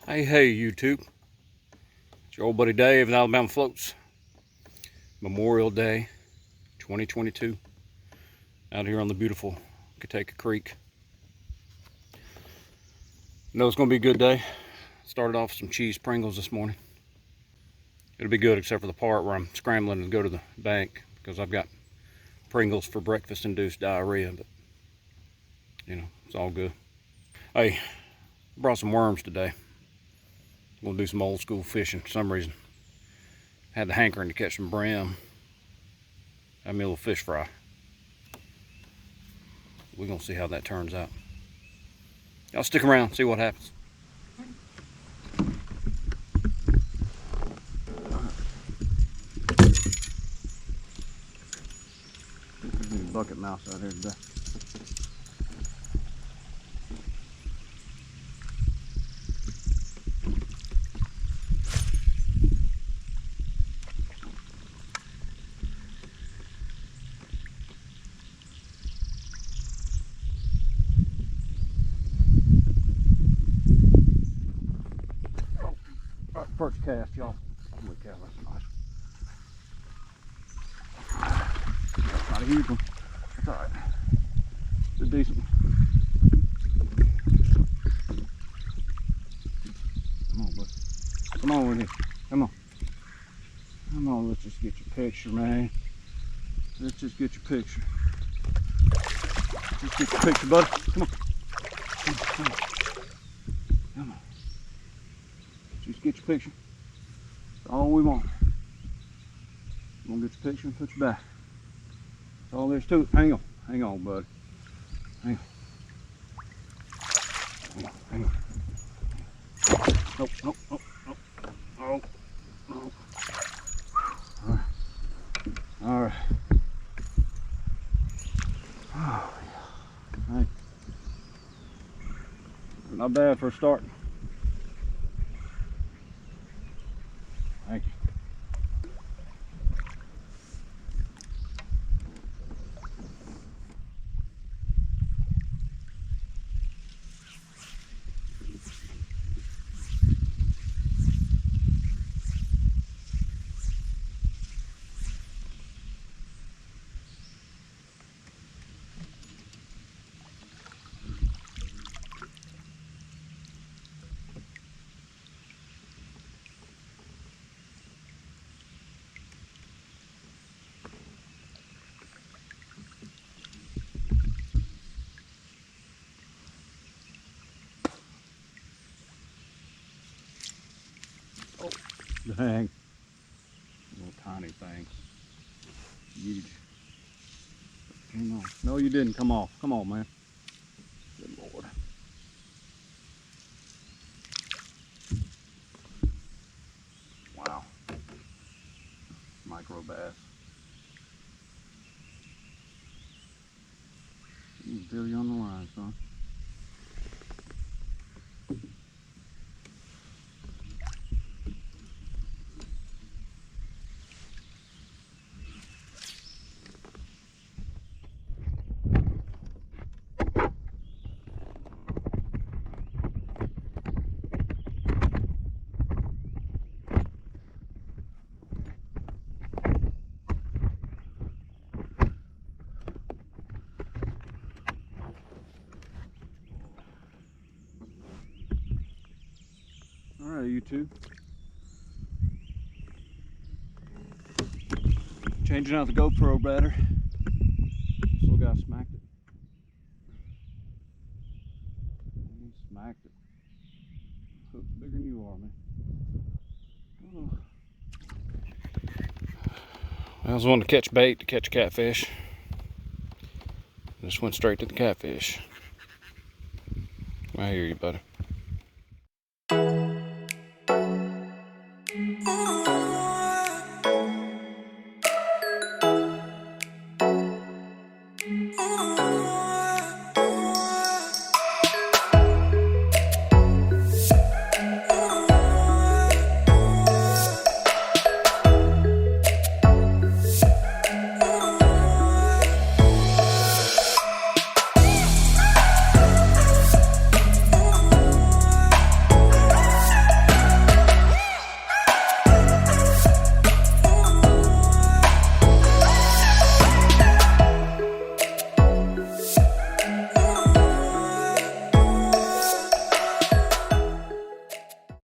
Hey, YouTube. It's your old buddy Dave with Alabama Floats. Memorial Day 2022. Out here on the beautiful Kayak Creek. Know it's going to be a good day. Started off with some cheese Pringles this morning. It'll be good except for the part where I'm scrambling to go to the bank because I've got Pringles for breakfast-induced diarrhea, but you know, it's all good. Hey, brought some worms today. We'll do some old school fishing for some reason. Had the hankering to catch some brim. Had me a little fish fry. We're gonna see how that turns out. Y'all stick around, see what happens. There's a bucket mouse out here today. Perch cast, y'all. Holy cow, that's nice. Not a huge one. That's alright. It's a decent one. Come on, bud. Come on in here. Come on. Come on, let's just get your picture, man. Let's just get your picture. Just get your picture, bud. Come on. Come on. Come on. Just get your picture. That's all we want. We're gonna get your picture and put you back. That's all there's to it. Hang on, bud. Hang on. Nope. Oh. All right. Oh, yeah. Hey. Not bad for a start. Thank you. Oh, dang. Little tiny thing. Huge. Come on. No, you didn't come off. Come on, man. Good Lord. Wow. Micro bass. You can feel you on the line, son. Alright, YouTube. Changing out the GoPro battery. Still got smacked it. Smacked it. Hook's bigger than you are, man. Oh. I was wanting to catch bait to catch catfish. Just went straight to the catfish. I hear you, buddy.